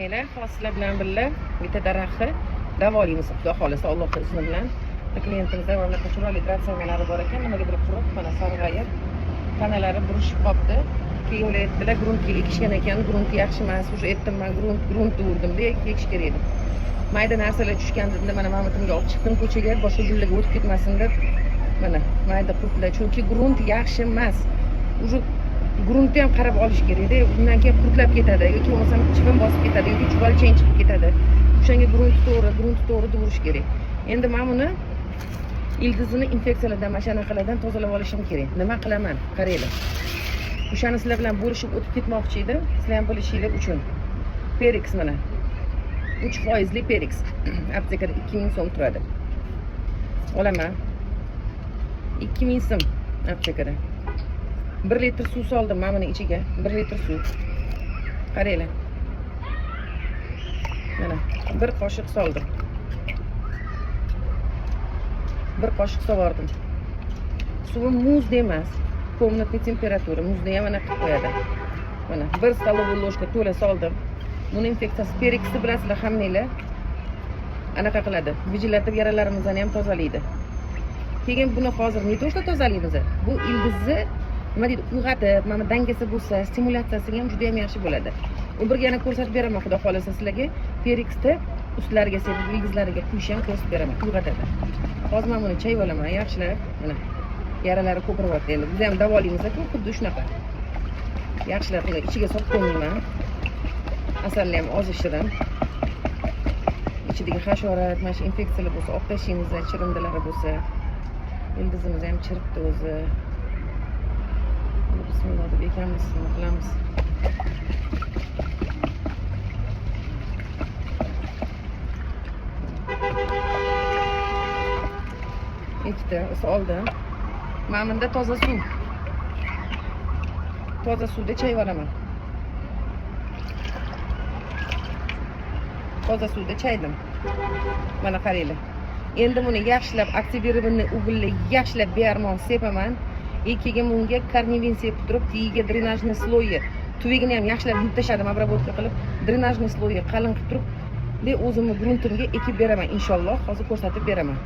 Hosila bilan birga bitta daraxtni davolaymiz, xudo xohlasa Allohning izni bilan. Klientimizda mana bunaqa chiroyli ratsionalari bor ekan, nimagadir qurib, mana sarg'ayib, tanalari burishib qolibdi. Keyin ular aytdilar, gruntga ekishgan ekan, grunt yaxshi emas, o'sha aytdim men gruntni urdim-da, ekish kerak edi. Mayda narsalar tushgan dedim, mana mamatimga olib chiqdim ko'chaga, boshqa gullarga o'tib ketmasin deb. Mana mayda qurtlar, chunki grunt yaxshi emas. O'sha gruntni ham qarab olish kerak-da. Undan keyin qurtlab ketadi yoki bo'lmasam chivin bosib ketadi yoki chuvalchang chiqib ketadi. O'shanga grunt to'g'ri urish kerak. Endi men buni ildizini infeksiyalardan, mana shunaqalardan tozalab olishim kerak. Nima qilaman? Qaranglar. O'shani sizlar bilan bo'lishib o'tib ketmoqchi edim. Sizlar ham bilishinglar uchun. Perix mana. 3% Perix. Aptekada 2000 so'm turadi. Olaman. 2000 so'm aptekada. 1 litr suv soldim mana buning ichiga. 1 litr suv. Qaranglar. Mana 1 qoshiq soldim. 1 qoshiq sovordim. Suvi muzda emas, komnatniy temperatura, muzda ham mana qilib qo'yadi. Mana 1 stolovoy ложка to'la soldim. Buni infeksiyasi periksi bilasizlar hammanglar. Anaqa qiladi. Vijilatib yaralarimizni ham tozalaydi. Keyin buni hozir ne to'shda tozalaymiz? Bu ildizni nima deydi, uyg'otib, mana dangasa bo'lsa, stimulyatsiyasiga ham juda ham yaxshi bo'ladi. U birga yana ko'rsatib beraman, xudo xolasa sizlarga. Perixni ustlariga sepib, ildizlariga quyish ham ko'rsatib beraman, uyg'otadi. Hozir men buni chayib olaman, yaxshilab. Mana yaralari ko'piryapti endi. Biz ham davolaymiz-ku, xuddi shunaqa. Yaxshilab buni ichiga solib qo'ymayman. Asalni ham oz ishirim. Ichidagi hasharot, mana shu infeksiyalar bo'lsa, olib tashlaymiz, chirindilari bo'lsa. Ildizimiz ham chiribdi o'zi. Bismillah deb ekanmiz, nima qilamiz? Ikkita oldim. Mana bunda toza suv. Toza suvda chayib olaman. Toza suvda chaydim. Mana qaranglar. Endi buni yaxshilab aktivirovanniy uгольni yaxshilab bearmon sepaman. Keyin bunga karnivin sepib turib, tagiga drenajniy sloyi, tuvigini ham yaxshilab yuvib tashladim, обработка qilib, drenajniy sloyi qalin qilib turib, o'zimni gruntimga ekib beraman inshaalloh. Hozir ko'rsatib beraman.